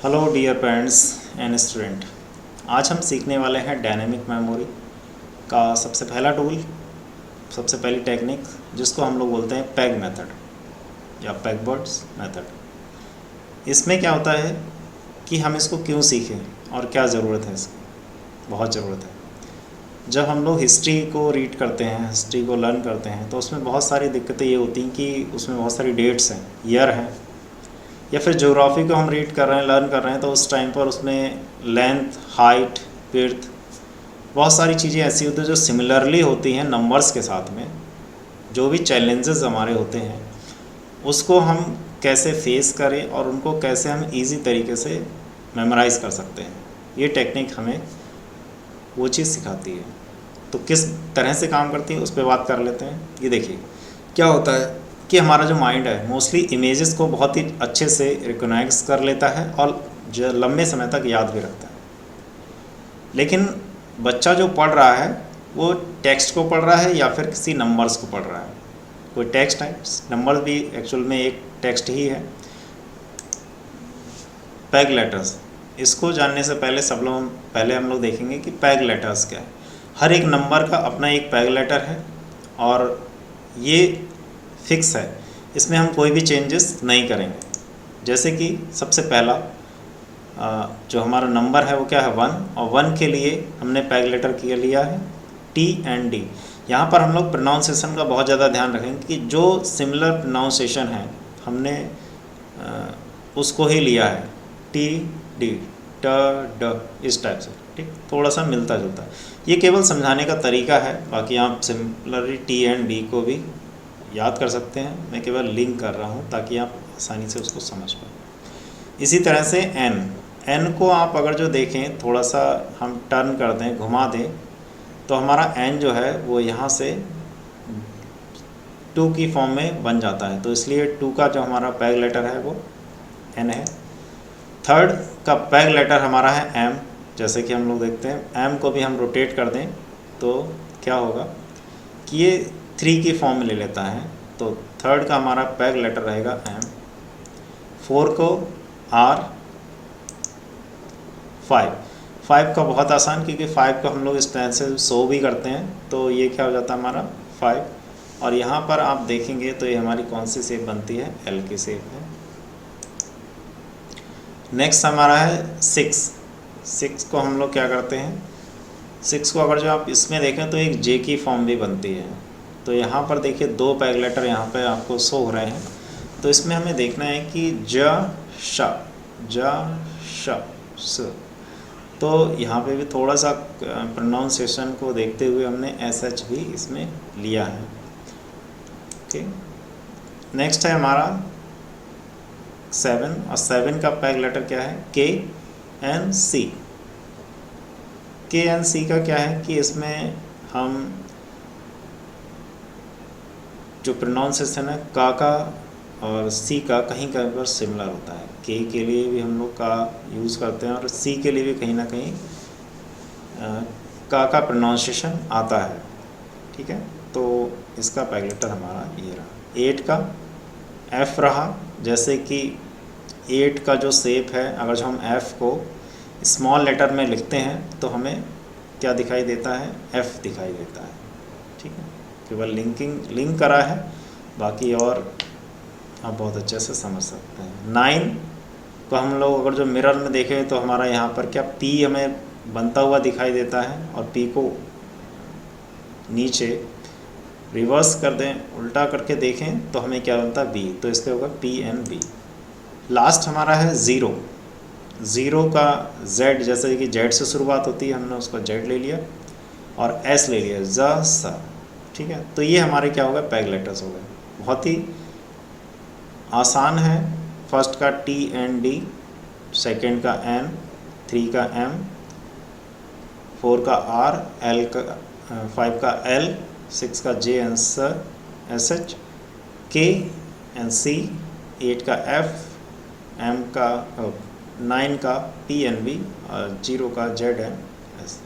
Hello dear parents and student. आज हम सीखने वाले हैं डायनेमिक मेमोरी का सबसे पहला टूल, सबसे पहली टेक्निक, जिसको हम लोग बोलते हैं पैग मेथड या पैगबर्ड्स मेथड। इसमें क्या होता है कि हम इसको क्यों सीखें और क्या ज़रूरत है इसकी। बहुत ज़रूरत है। जब हम लोग हिस्ट्री को रीड करते हैं, हिस्ट्री को लर्न करते हैं, तो उसमें बहुत सारी दिक्कतें ये होती हैं कि उसमें बहुत सारी डेट्स हैं, ईयर हैं, या फिर ज्योग्राफी को हम रीड कर रहे हैं, लर्न कर रहे हैं, तो उस टाइम पर उसमें लेंथ, हाइट, विड्थ, बहुत सारी चीज़ें ऐसी होती हैं जो सिमिलरली होती हैं नंबर्स के साथ में। जो भी चैलेंजेस हमारे होते हैं उसको हम कैसे फेस करें और उनको कैसे हम इजी तरीके से मेमोराइज़ कर सकते हैं, ये टेक्निक हमें वो चीज़ सिखाती है। तो किस तरह से काम करती है उस पर बात कर लेते हैं। ये देखिए क्या होता है कि हमारा जो माइंड है मोस्टली इमेजेस को बहुत ही अच्छे से रिकॉग्नाइज कर लेता है और जो लंबे समय तक याद भी रखता है। लेकिन बच्चा जो पढ़ रहा है वो टेक्स्ट को पढ़ रहा है या फिर किसी नंबर्स को पढ़ रहा है। कोई टेक्स्ट है, नंबर भी एक्चुअल में एक टेक्स्ट ही है। पैग लेटर्स, इसको जानने से पहले हम लोग देखेंगे कि पैग लेटर्स क्या है। हर एक नंबर का अपना एक पैग लेटर है और ये फिक्स है, इसमें हम कोई भी चेंजेस नहीं करेंगे। जैसे कि सबसे पहला जो हमारा नंबर है वो क्या है 1, और 1 के लिए हमने पैग लेटर किया लिया है टी एंड डी। यहाँ पर हम लोग प्रोनाउंसिएशन का बहुत ज़्यादा ध्यान रखेंगे कि जो सिमिलर प्रोनाउंसिएशन है हमने उसको ही लिया है, टी डी, ट ड, इस टाइप से। ठीक, थोड़ा सा मिलता जुलता है। ये केवल समझाने का तरीका है, बाकी आप सिमिलरली टी एंड डी को भी याद कर सकते हैं। मैं केवल लिंक कर रहा हूँ ताकि आप आसानी से उसको समझ पाएँ। इसी तरह से एन को आप अगर जो देखें, थोड़ा सा हम टर्न कर दें, घुमा दें, तो हमारा एन जो है वो यहाँ से 2 की फॉर्म में बन जाता है। तो इसलिए 2 का जो हमारा पैग लेटर है वो एन है। थर्ड का पैग लेटर हमारा है एम। जैसे कि हम लोग देखते हैं एम को भी हम रोटेट कर दें तो क्या होगा कि ये 3 की फॉर्म में ले लेता है। तो थर्ड का हमारा पैग लेटर रहेगा एम। 4 को आर, 5 का बहुत आसान, क्योंकि 5 को हम लोग इस तरह से शो भी करते हैं। तो ये क्या हो जाता है हमारा 5। और यहाँ पर आप देखेंगे तो ये हमारी कौन सी शेप बनती है, एल की शेप है। नेक्स्ट हमारा है 6 को हम लोग क्या करते हैं, 6 को अगर जो आप इसमें देखें तो एक जे की फॉर्म भी बनती है। तो यहाँ पर देखिए 2 पैग लेटर यहाँ पे आपको शो हो रहे हैं। तो इसमें हमें देखना है कि ज श। तो यहाँ पे भी थोड़ा सा प्रोनाउंसिएशन को देखते हुए हमने एस भी इसमें लिया है। ओके, नेक्स्ट है हमारा 7, और 7 का पैग लेटर क्या है, के एन सी। के एन सी का क्या है कि इसमें हम जो प्रोनाउंसिएशन है का और सी का कहीं कहीं पर सिमिलर होता है। के लिए भी हम लोग का यूज़ करते हैं और सी के लिए भी कहीं ना कहीं का प्रोनाउंसिएशन आता है। ठीक है, तो इसका पैग लेटर हमारा ये रहा। 8 का एफ रहा। जैसे कि 8 का जो शेप है, अगर जो हम एफ़ को स्मॉल लेटर में लिखते हैं तो हमें क्या दिखाई देता है, एफ़ दिखाई देता है। ठीक है, केवल लिंक करा है, बाकी और आप बहुत अच्छे से समझ सकते हैं। 9 को हम लोग अगर जो मिरर में देखें तो हमारा यहाँ पर क्या पी हमें बनता हुआ दिखाई देता है, और पी को नीचे रिवर्स कर दें, उल्टा करके देखें तो हमें क्या बनता है, बी। तो इसलिए होगा पी एन बी। लास्ट हमारा है 0 का जेड। जैसे कि जेड से शुरुआत होती है, हमने उसको जेड ले लिया और एस ले लिया, ज स। ठीक है, तो ये हमारे क्या हो गए, पैग लेटर्स हो गए। बहुत ही आसान है। फर्स्ट का टी एंड डी, सेकेंड का एन, 3 का एम, 4 का आर, 5 का एल, 6 का जे एन एस एच, के एन सी, 8 का एफ, एम का 9 का पी एन बी, और 0 का जेड एन एस।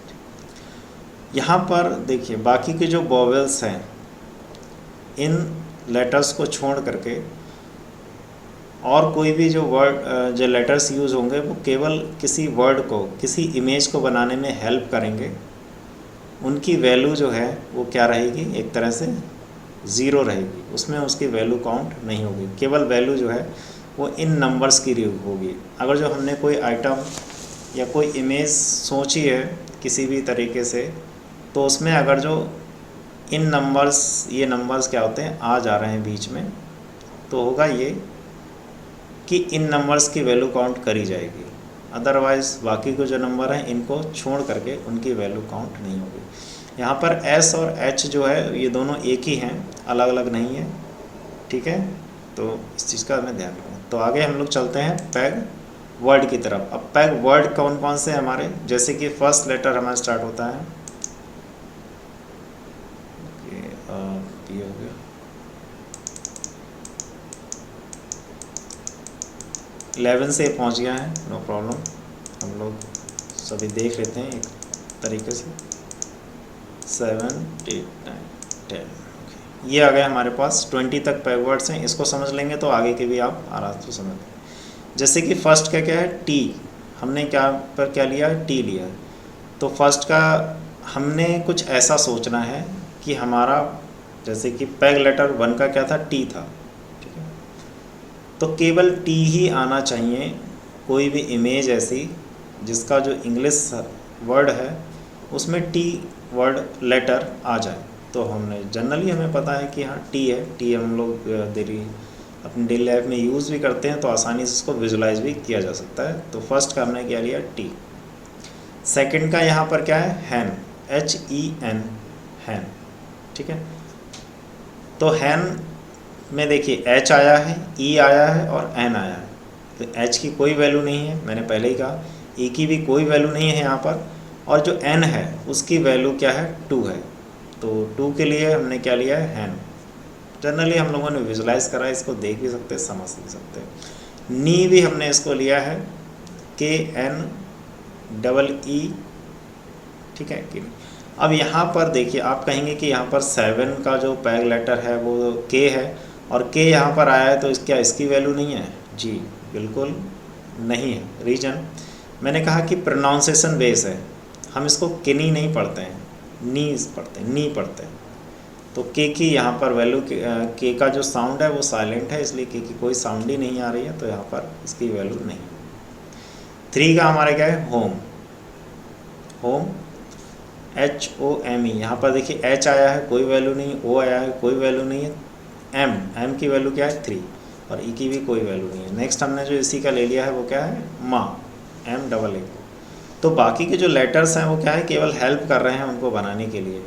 यहाँ पर देखिए बाकी के जो वोवेल्स हैं, इन लेटर्स को छोड़ करके और कोई भी जो वर्ड जो लेटर्स यूज़ होंगे वो केवल किसी वर्ड को, किसी इमेज को बनाने में हेल्प करेंगे। उनकी वैल्यू जो है वो क्या रहेगी, एक तरह से ज़ीरो रहेगी, उसमें उसकी वैल्यू काउंट नहीं होगी। केवल वैल्यू जो है वो इन नंबर्स की होगी। अगर जो हमने कोई आइटम या कोई इमेज सोची है किसी भी तरीके से, तो उसमें अगर जो इन नंबर्स, ये नंबर्स क्या होते हैं, आ जा रहे हैं बीच में, तो होगा ये कि इन नंबर्स की वैल्यू काउंट करी जाएगी। अदरवाइज़ बाकी के जो नंबर हैं इनको छोड़ करके उनकी वैल्यू काउंट नहीं होगी। यहाँ पर S और H जो है ये दोनों एक ही हैं, अलग अलग नहीं है, ठीक है। तो इस चीज़ का हमें ध्यान रखना। तो आगे हम लोग चलते हैं पैग वर्ड की तरफ। अब पैग वर्ड कौन कौन से हमारे, जैसे कि फर्स्ट लेटर हमारा स्टार्ट होता है, ये हो गया 11 से पहुंच गया है, नो प्रॉब्लम, हम लोग सभी देख लेते हैं एक तरीके से। 7 8 9 10, ओके, ये आ गया हमारे पास। 20 तक पैग वर्ड्स हैं, इसको समझ लेंगे तो आगे के भी आप आराम से समझ लेंगे। जैसे कि फर्स्ट का क्या है, टी, हमने क्या पर क्या लिया, टी लिया। तो फर्स्ट का हमने कुछ ऐसा सोचना है कि हमारा, जैसे कि पैग लेटर 1 का क्या था, टी था, ठीक है। तो केवल टी ही आना चाहिए, कोई भी इमेज ऐसी जिसका जो इंग्लिश वर्ड है उसमें टी वर्ड लेटर आ जाए। तो हमने जनरली हमें पता है कि हाँ टी है, टी हम लोग अपने डेली लाइफ में यूज़ भी करते हैं, तो आसानी से इसको विजुलाइज भी किया जा सकता है। तो फर्स्ट का हमने क्या लिया, टी। सेकंड का यहाँ पर क्या है, हैन, HEN, हैन, ठीक है। तो हैन में देखिए H आया है, E आया है और N आया है। तो H की कोई वैल्यू नहीं है, मैंने पहले ही कहा, E की भी कोई वैल्यू नहीं है यहाँ पर, और जो N है उसकी वैल्यू क्या है, 2 है। तो 2 के लिए हमने क्या लिया है, हैन। जनरली हम लोगों ने विजुलाइज करा है, इसको देख भी सकते हैं, समझ भी सकते हैं। नी भी हमने इसको लिया है, KNEE, ठीक है कि नहीं। अब यहाँ पर देखिए, आप कहेंगे कि यहाँ पर 7 का जो पैग लेटर है वो K है, और K यहाँ पर आया है, तो क्या इसकी वैल्यू नहीं है? जी बिल्कुल नहीं है। रीजन, मैंने कहा कि प्रोनाउंसिएशन बेस है, हम इसको किनी नहीं पढ़ते हैं, नीज पढ़ते हैं, नी पढ़ते हैं। तो K की यहाँ पर वैल्यू, K का जो साउंड है वो साइलेंट है, इसलिए K की कोई साउंड ही नहीं आ रही है, तो यहाँ पर इसकी वैल्यू नहीं। 3 का हमारा क्या है, होम, होम, HOME, यहाँ पर देखिए H आया है, कोई वैल्यू नहीं, O आया है, कोई वैल्यू नहीं है, M की वैल्यू क्या है, 3, और E की भी कोई वैल्यू नहीं है। नेक्स्ट हमने जो इसी का ले लिया है वो क्या है, माँ, MAA। तो बाकी के जो लेटर्स हैं वो क्या है, केवल हेल्प कर रहे हैं उनको बनाने के लिए,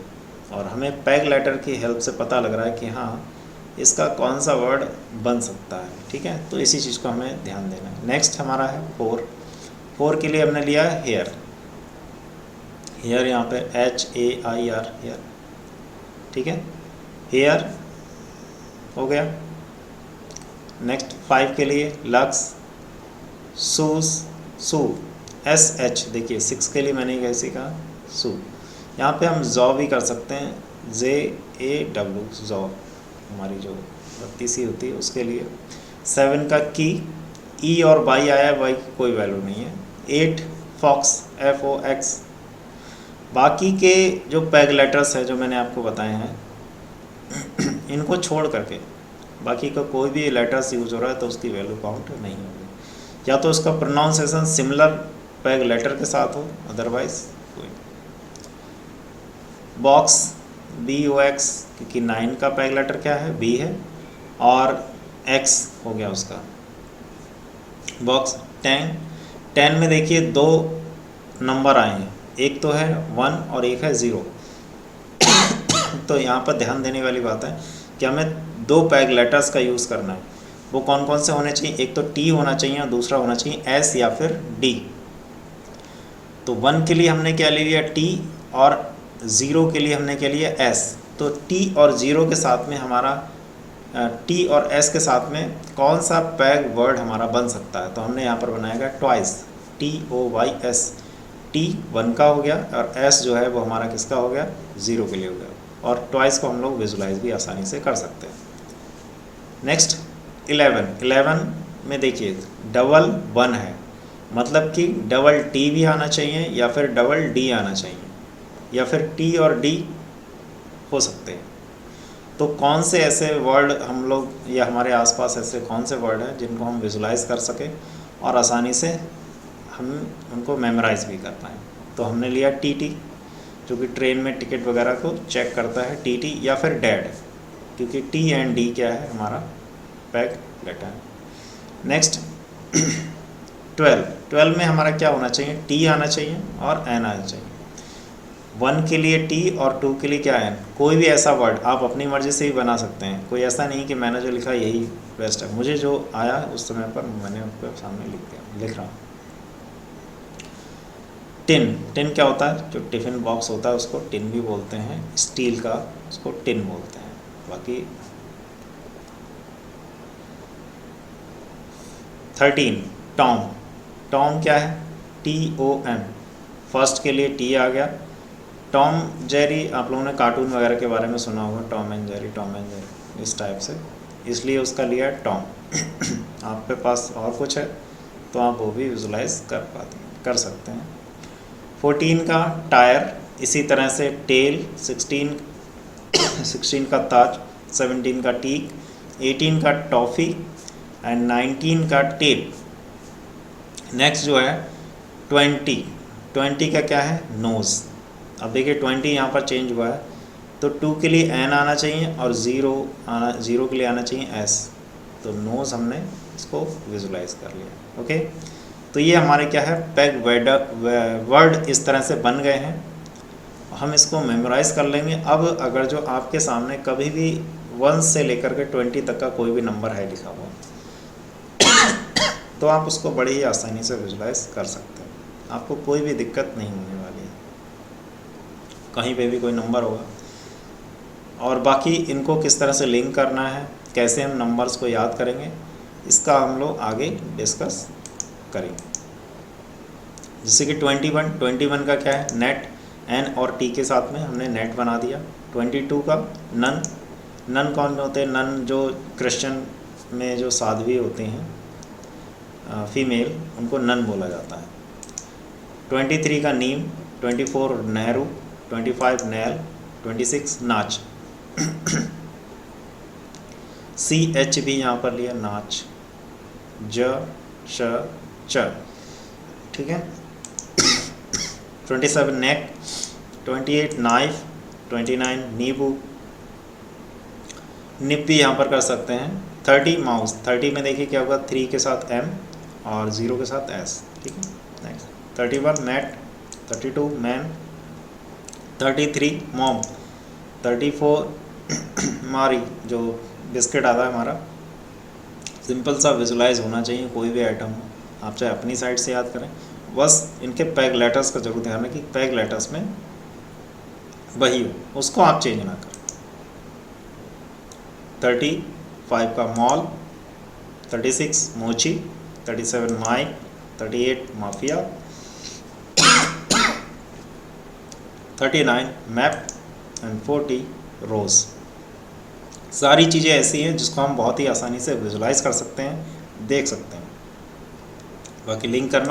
और हमें पैग लेटर की हेल्प से पता लग रहा है कि हाँ इसका कौन सा वर्ड बन सकता है, ठीक है। तो इसी चीज़ को हमें ध्यान देना है। नेक्स्ट हमारा है 4 के लिए हमने लिया है हेयर, हेयर यहाँ पे HAIR, हेयर, ठीक है, हेयर हो गया। नेक्स्ट 5 के लिए लक्स, शूज, शू, SH, देखिए 6 के लिए मैंने कैसे कहा, शू। यहाँ पे हम जॉ भी कर सकते हैं, JAW, जॉ, हमारी जो बत्ती सी होती है उसके लिए। 7 का की, E और Y आया, Y की कोई वैल्यू नहीं है। 8 फॉक्स, FOX। बाकी के जो पैग लेटर्स है जो मैंने आपको बताए हैं इनको छोड़ करके बाकी का कोई भी लेटर्स यूज हो रहा है तो उसकी वैल्यू काउंट नहीं होगी, या तो उसका प्रोनाउंसिएशन सिमिलर पैग लेटर के साथ हो, अदरवाइज कोई। बॉक्स, BOX, क्योंकि 9 का पैग लेटर क्या है, B है, और X हो गया उसका बॉक्स। 10 में देखिए 2 नंबर आए हैं, एक तो है 1 और एक है 0। तो यहाँ पर ध्यान देने वाली बात है कि हमें 2 पैग लेटर्स का यूज़ करना है। वो कौन कौन से होने चाहिए, एक तो T होना चाहिए और दूसरा होना चाहिए S या फिर D। तो 1 के लिए हमने क्या ले लिया, T, और 0 के लिए हमने क्या लिया, S। तो T और 0 के साथ में हमारा, T और S के साथ में कौन सा पैग वर्ड हमारा बन सकता है, तो हमने यहाँ पर बनाएगा ट्वाइस, TOYS। T 1 का हो गया और S जो है वो हमारा किसका हो गया, 0 के लिए हो गया, और ट्वाइस को हम लोग विजुलाइज भी आसानी से कर सकते हैं। नेक्स्ट 11 में देखिए डबल 1 है, मतलब कि डबल टी भी आना चाहिए या फिर डबल डी आना चाहिए या फिर टी और डी हो सकते हैं। तो कौन से ऐसे वर्ड हम लोग या हमारे आसपास ऐसे कौन से वर्ड हैं जिनको हम विजुलाइज कर सकें और आसानी से हम उनको मेमोराइज भी कर पाएँ। तो हमने लिया टीटी, जो कि ट्रेन में टिकट वगैरह को चेक करता है, टीटी, या फिर डैड, क्योंकि टी एंड डी क्या है, हमारा पैग लेटर है। नेक्स्ट 12 में हमारा क्या होना चाहिए, टी आना चाहिए और एन आना चाहिए। 1 के लिए टी और 2 के लिए क्या एन। कोई भी ऐसा वर्ड आप अपनी मर्ज़ी से ही बना सकते हैं, कोई ऐसा नहीं कि मैंने जो लिखा यही बेस्ट है। मुझे जो आया उस समय पर मैंने आपके सामने लिख रहा हूँ। टिन क्या होता है, जो टिफ़िन बॉक्स होता है उसको टिन भी बोलते हैं, स्टील का उसको टिन बोलते हैं। बाकी 13 टॉम क्या है, TOM, फर्स्ट के लिए टी आ गया। टॉम जेरी आप लोगों ने कार्टून वगैरह के बारे में सुना होगा, टॉम एंड जेरी इस टाइप से, इसलिए उसका लिया टॉम। आपके पास और कुछ है तो आप वो भी विजुलाइज कर सकते हैं। 14 का टायर, इसी तरह से टेल, 16 का ताज, 17 का टीक, 18 का टॉफ़ी एंड 19 का टेप। नेक्स्ट जो है 20 का क्या है, नोज़। अब देखिए 20 यहाँ पर चेंज हुआ है, तो 2 के लिए एन आना चाहिए और 0 के लिए आना चाहिए एस। तो नोज़ हमने इसको विजुलाइज कर लिया। ओके, तो ये हमारे क्या है, पैग वर्ड इस तरह से बन गए हैं, हम इसको मेमोराइज़ कर लेंगे। अब अगर जो आपके सामने कभी भी 1 से लेकर के 20 तक का कोई भी नंबर है लिखा हुआ तो आप उसको बड़ी ही आसानी से विजुलाइज कर सकते हैं, आपको कोई भी दिक्कत नहीं होने वाली है, कहीं पे भी कोई नंबर होगा। और बाकी इनको किस तरह से लिंक करना है, कैसे हम नंबर्स को याद करेंगे, इसका हम लोग आगे डिस्कस करेंगे। जैसे कि 21 का क्या है, नेट, एन और टी के साथ में हमने नेट बना दिया। 22 का नन कौन होते हैं, नन जो क्रिश्चियन में जो साध्वी होते हैं फीमेल, उनको नन बोला जाता है। 23 का नीम, 24 नेहरू, 25 नैल, 26 नाच। CH भी यहाँ पर लिया, नाच, श च, ठीक है। 27 नेक, 28 नाइफ, 29 नींबू, निप भी यहाँ पर कर सकते हैं। 30 माउस, 30 में देखिए क्या होगा, 3 के साथ M और 0 के साथ S, ठीक है। नेक्स्ट 31 मैट, 32 मैन, 33 मॉम, 34 मारी, जो बिस्किट आता है हमारा। सिंपल सा विजुलाइज होना चाहिए कोई भी आइटम हो, आप चाहे अपनी साइड से याद करें, बस इनके पैग लेटर्स का जरूर ध्यान रखें कि पैग लेटर्स में वही हो, उसको आप चेंज ना करें। 35 का मॉल, 36 मोची, 37 माइक, 38 माफिया, 39 मैप एंड 40 रोज़। सारी चीज़ें ऐसी हैं जिसको हम बहुत ही आसानी से विजुलाइज कर सकते हैं, देख सकते हैं। बाकी लिंक करना